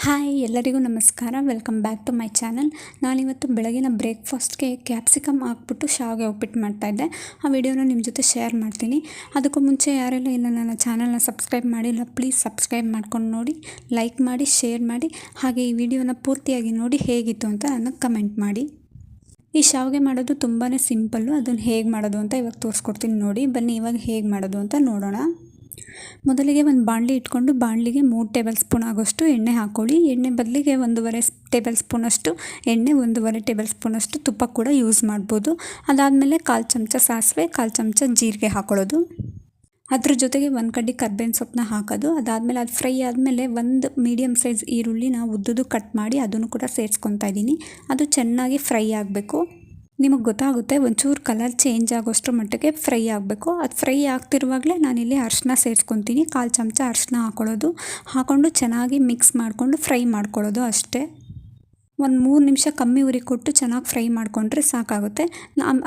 Hi ಎಲ್ಲರಿಗೂ ನಮಸ್ಕಾರ. Welcome back to my channel. ನಾನಿವತ್ತು ಬೆಳಗಿನ ಬ್ರೇಕ್ಫಾಸ್ಟ್ಗೆ ಕ್ಯಾಪ್ಸಿಕಮ್ ಹಾಕ್ಬಿಟ್ಟು ಶಾವಿಗೆ ಉಪ್ಪಿಟ್ಟು ಮಾಡ್ತಾಯಿದ್ದೆ. ಆ ವಿಡಿಯೋನ ನಿಮ್ಮ ಜೊತೆ ಶೇರ್ ಮಾಡ್ತೀನಿ. ಅದಕ್ಕೂ ಮುಂಚೆ ಯಾರೆಲ್ಲ ಇನ್ನು ನನ್ನ ಚಾನಲ್ನ ಸಬ್ಸ್ಕ್ರೈಬ್ ಮಾಡಿಲ್ಲ ಪ್ಲೀಸ್ ಸಬ್ಸ್ಕ್ರೈಬ್ ಮಾಡ್ಕೊಂಡು ನೋಡಿ, ಲೈಕ್ ಮಾಡಿ, ಶೇರ್ ಮಾಡಿ, ಹಾಗೆ ಈ ವಿಡಿಯೋನ ಪೂರ್ತಿಯಾಗಿ ನೋಡಿ ಹೇಗಿತ್ತು ಅಂತ ನನಗೆ ಕಮೆಂಟ್ ಮಾಡಿ. ಈ ಶಾವಿಗೆ ಮಾಡೋದು ತುಂಬಾ ಸಿಂಪಲ್ಲು. ಅದನ್ನು ಹೇಗೆ ಮಾಡೋದು ಅಂತ ಇವಾಗ ತೋರಿಸ್ಕೊಡ್ತೀನಿ ನೋಡಿ. ಬನ್ನಿ ಇವಾಗ ಹೇಗೆ ಮಾಡೋದು ಅಂತ ನೋಡೋಣ. ಮೊದಲಿಗೆ ಒಂದು ಬಾಣಲಿ ಇಟ್ಕೊಂಡು ಬಾಣಲಿಗೆ 3 ಟೇಬಲ್ ಸ್ಪೂನ್ ಆಗೋಷ್ಟು ಎಣ್ಣೆ ಹಾಕ್ಕೊಳ್ಳಿ. ಎಣ್ಣೆ ಬದಲಿಗೆ 1.5 ಟೇಬಲ್ ಸ್ಪೂನಷ್ಟು ಎಣ್ಣೆ, 1.5 ಟೇಬಲ್ ಸ್ಪೂನಷ್ಟು ತುಪ್ಪ ಕೂಡ ಯೂಸ್ ಮಾಡ್ಬೋದು. ಅದಾದಮೇಲೆ 1/4 ಚಮಚ ಸಾಸಿವೆ, 1/4 ಚಮಚ ಜೀರಿಗೆ ಹಾಕ್ಕೊಳ್ಳೋದು. ಅದ್ರ ಜೊತೆಗೆ 1 ಕಡ್ಡಿ ಕರ್ಬೇವಿನ ಸೊಪ್ಪನ್ನ ಹಾಕೋದು. ಅದಾದಮೇಲೆ ಅದು ಫ್ರೈ ಆದಮೇಲೆ 1 ಮೀಡಿಯಮ್ ಸೈಜ್ ಈರುಳ್ಳಿನ ಉದ್ದುದು ಕಟ್ ಮಾಡಿ ಅದನ್ನು ಕೂಡ ಸೇರಿಸ್ಕೊತಾ ಇದ್ದೀನಿ. ಅದು ಚೆನ್ನಾಗಿ ಫ್ರೈ ಆಗಬೇಕು. ನಿಮಗೆ ಗೊತ್ತಾಗುತ್ತೆ, ಒಂಚೂರು ಕಲರ್ ಚೇಂಜ್ ಆಗೋಷ್ಟರ ಮಟ್ಟಿಗೆ ಫ್ರೈ ಆಗಬೇಕು. ಅದು ಫ್ರೈ ಆಗ್ತಿರುವಾಗಲೇ ನಾನಿಲ್ಲಿ ಅರಿಶಿನ ಸೇರಿಸ್ಕೊತೀನಿ. 1/4 ಚಮಚ ಅರಿಶಿನ ಹಾಕ್ಕೊಂಡು ಚೆನ್ನಾಗಿ ಮಿಕ್ಸ್ ಮಾಡಿಕೊಂಡು ಫ್ರೈ ಮಾಡ್ಕೊಳ್ಳೋದು ಅಷ್ಟೇ. ಒಂದು 3 ನಿಮಿಷ ಕಮ್ಮಿ ಉರಿ ಕೊಟ್ಟು ಚೆನ್ನಾಗಿ ಫ್ರೈ ಮಾಡಿಕೊಂಡ್ರೆ ಸಾಕಾಗುತ್ತೆ.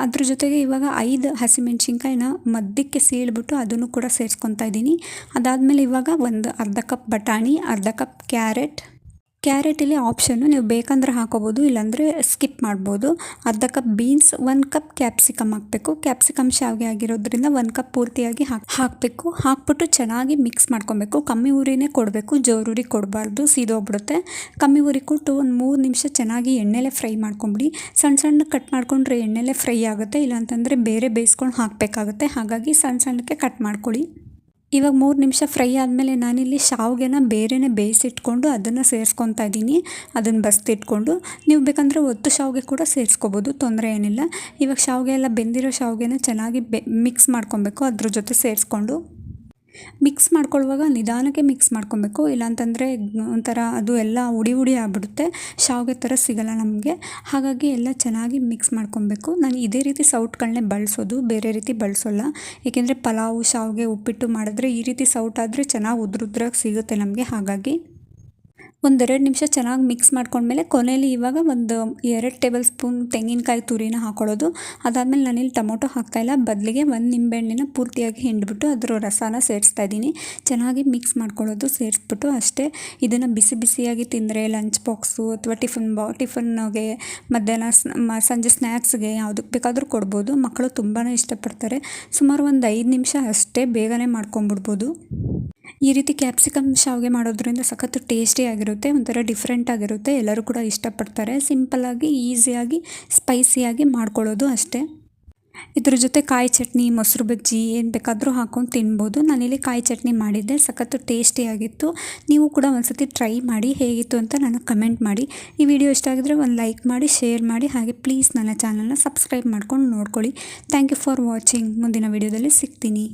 ಅದ್ರ ಜೊತೆಗೆ ಇವಾಗ 5 ಹಸಿಮೆಣ್ಸಿನ್ಕಾಯಿನ ಮಧ್ಯಕ್ಕೆ ಸೀಳ್ಬಿಟ್ಟು ಅದನ್ನು ಕೂಡ ಸೇರಿಸ್ಕೊತಾ ಇದ್ದೀನಿ. ಅದಾದಮೇಲೆ ಇವಾಗ ಒಂದು ಅರ್ಧ ಕಪ್ ಬಟಾಣಿ, ಅರ್ಧ ಕಪ್ ಕ್ಯಾರೆಟ್ ಇಲ್ಲಿ ಆಪ್ಷನ್ನು, ನೀವು ಬೇಕಂದ್ರೆ ಹಾಕೋಬೋದು, ಇಲ್ಲಾಂದರೆ ಸ್ಕಿಪ್ ಮಾಡ್ಬೋದು. ಅರ್ಧ ಕಪ್ ಬೀನ್ಸ್, 1 ಕಪ್ ಕ್ಯಾಪ್ಸಿಕಮ್ ಹಾಕಬೇಕು. ಕ್ಯಾಪ್ಸಿಕಮ್ ಶಾವಿಗೆ ಆಗಿರೋದ್ರಿಂದ 1 ಕಪ್ ಪೂರ್ತಿಯಾಗಿ ಹಾಕಬೇಕು. ಹಾಕ್ಬಿಟ್ಟು ಚೆನ್ನಾಗಿ ಮಿಕ್ಸ್ ಮಾಡ್ಕೊಬೇಕು. ಕಮ್ಮಿ ಉರಿನೇ ಕೊಡಬೇಕು, ಜೋರುರಿ ಕೊಡಬಾರ್ದು, ಸೀದೋಗ್ಬಿಡುತ್ತೆ. ಕಮ್ಮಿ ಉರಿ ಕೊಟ್ಟು ಒಂದು 3 ನಿಮಿಷ ಚೆನ್ನಾಗಿ ಎಣ್ಣೆಲೆ ಫ್ರೈ ಮಾಡ್ಕೊಂಬಿಡಿ. ಸಣ್ಣ ಕಟ್ ಮಾಡ್ಕೊಂಡ್ರೆ ಎಣ್ಣೆಲೆ ಫ್ರೈ ಆಗುತ್ತೆ, ಇಲ್ಲಾಂತಂದರೆ ಬೇರೆ ಬೇಯಿಸ್ಕೊಂಡು ಹಾಕಬೇಕಾಗುತ್ತೆ. ಹಾಗಾಗಿ ಸಣ್ಣಕ್ಕೆ ಕಟ್ ಮಾಡ್ಕೊಳ್ಳಿ. ಇವಾಗ 3 ನಿಮಿಷ ಫ್ರೈ ಆದಮೇಲೆ ನಾನಿಲ್ಲಿ ಶಾವಿಗೆನ ಬೇರೆನೇ ಬೇಯಿಸಿಟ್ಕೊಂಡು ಅದನ್ನು ಸೇರಿಸ್ಕೊತಾ ಇದ್ದೀನಿ. ಅದನ್ನು ಬಸ್ತಿಟ್ಕೊಂಡು ನೀವು ಬೇಕಂದರೆ ಒತ್ತು ಶಾವಿಗೆ ಕೂಡ ಸೇರಿಸ್ಕೋಬೋದು, ತೊಂದರೆ ಏನಿಲ್ಲ. ಇವಾಗ ಶಾವಿಗೆ ಎಲ್ಲ ಬೆಂದಿರೋ ಶಾವಿಗೆನ ಚೆನ್ನಾಗಿ ಮಿಕ್ಸ್ ಮಾಡ್ಕೊಬೇಕು. ಅದ್ರ ಜೊತೆ ಸೇರಿಸ್ಕೊಂಡು ಮಿಕ್ಸ್ ಮಾಡ್ಕೊಳ್ಳುವಾಗ ನಿಧಾನಕ್ಕೆ ಮಿಕ್ಸ್ ಮಾಡ್ಕೊಬೇಕು, ಇಲ್ಲಾಂತಂದರೆ ಒಂಥರ ಅದು ಎಲ್ಲ ಹುಡಿ ಆಗಿಬಿಡುತ್ತೆ, ಶಾವಿಗೆ ಥರ ಸಿಗಲ್ಲ ನಮಗೆ. ಹಾಗಾಗಿ ಎಲ್ಲ ಚೆನ್ನಾಗಿ ಮಿಕ್ಸ್ ಮಾಡ್ಕೊಬೇಕು. ನಾನು ಇದೇ ರೀತಿ ಸೌಟ್ಗಳನ್ನೇ ಬಳಸೋದು, ಬೇರೆ ರೀತಿ ಬಳಸೋಲ್ಲ. ಏಕೆಂದರೆ ಪಲಾವು, ಶಾವಿಗೆ, ಉಪ್ಪಿಟ್ಟು ಮಾಡಿದ್ರೆ ಈ ರೀತಿ ಸೌಟಾದರೆ ಚೆನ್ನಾಗಿ ಉದ್ರುದ್ರಾಗಿ ಸಿಗುತ್ತೆ ನಮಗೆ. ಹಾಗಾಗಿ 1-2 ನಿಮಿಷ ಚೆನ್ನಾಗಿ ಮಿಕ್ಸ್ ಮಾಡ್ಕೊಂಡ್ಮೇಲೆ ಕೊನೆಯಲ್ಲಿ ಇವಾಗ ಒಂದು 2 ಟೇಬಲ್ ಸ್ಪೂನ್ ತೆಂಗಿನಕಾಯಿ ತುರಿನ ಹಾಕ್ಕೊಳ್ಳೋದು. ಅದಾದಮೇಲೆ ನಾನಿಲ್ಲಿ ಟೊಮೊಟೊ ಹಾಕ್ತಾಯಿಲ್ಲ, ಬದಲಿಗೆ 1 ನಿಂಬೆಹಣ್ಣಿನ ಪೂರ್ತಿಯಾಗಿ ಹಿಂಡ್ಬಿಟ್ಟು ಅದರ ರಸನ ಸೇರಿಸ್ತಾ ಇದ್ದೀನಿ. ಚೆನ್ನಾಗಿ ಮಿಕ್ಸ್ ಮಾಡ್ಕೊಳ್ಳೋದು, ಸೇರಿಸ್ಬಿಟ್ಟು ಅಷ್ಟೇ. ಇದನ್ನು ಬಿಸಿಯಾಗಿ ತಿಂದರೆ ಲಂಚ್ ಬಾಕ್ಸು ಅಥವಾ ಟಿಫನ್ಗೆ, ಮಧ್ಯಾಹ್ನ ಸಂಜೆ ಸ್ನ್ಯಾಕ್ಸ್ಗೆ ಯಾವುದಕ್ಕೆ ಬೇಕಾದರೂ ಕೊಡ್ಬೋದು. ಮಕ್ಕಳು ತುಂಬಾ ಇಷ್ಟಪಡ್ತಾರೆ. ಸುಮಾರು ಒಂದು 5 ನಿಮಿಷ ಅಷ್ಟೇ, ಬೇಗನೆ ಮಾಡ್ಕೊಂಬಿಡ್ಬೋದು. ಈ ರೀತಿ ಕ್ಯಾಪ್ಸಿಕಮ್ ಶಾವಿಗೆ ಮಾಡೋದ್ರಿಂದ ಸಖತ್ತು ಟೇಸ್ಟಿಯಾಗಿರುತ್ತೆ, ಒಂಥರ ಡಿಫ್ರೆಂಟ್ ಆಗಿರುತ್ತೆ. ಎಲ್ಲರೂ ಕೂಡ ಇಷ್ಟಪಡ್ತಾರೆ. ಸಿಂಪಲ್ಲಾಗಿ, ಈಸಿಯಾಗಿ, ಸ್ಪೈಸಿಯಾಗಿ ಮಾಡ್ಕೊಳ್ಳೋದು ಅಷ್ಟೇ. ಇದ್ರ ಜೊತೆ ಕಾಯಿ ಚಟ್ನಿ, ಮೊಸರು ಬಜ್ಜಿ ಏನು ಬೇಕಾದರೂ ಹಾಕ್ಕೊಂಡು ತಿನ್ಬೋದು. ನಾನಿಲ್ಲಿ ಕಾಯಿ ಚಟ್ನಿ ಮಾಡಿದ್ದೆ, ಸಖತ್ತು ಟೇಸ್ಟಿಯಾಗಿತ್ತು. ನೀವು ಕೂಡ ಒಂದ್ಸತಿ ಟ್ರೈ ಮಾಡಿ, ಹೇಗಿತ್ತು ಅಂತ ನನಗೆ ಕಮೆಂಟ್ ಮಾಡಿ. ಈ ವಿಡಿಯೋ ಇಷ್ಟ ಆಗಿದ್ರೆ ಒಂದು ಲೈಕ್ ಮಾಡಿ, ಶೇರ್ ಮಾಡಿ, ಹಾಗೆ ಪ್ಲೀಸ್ ನನ್ನ ಚಾನಲ್ನ ಸಬ್ಸ್ಕ್ರೈಬ್ ಮಾಡ್ಕೊಂಡು ನೋಡ್ಕೊಳ್ಳಿ. Thank you for watching. ಮುಂದಿನ ವಿಡಿಯೋದಲ್ಲಿ ಸಿಗ್ತೀನಿ.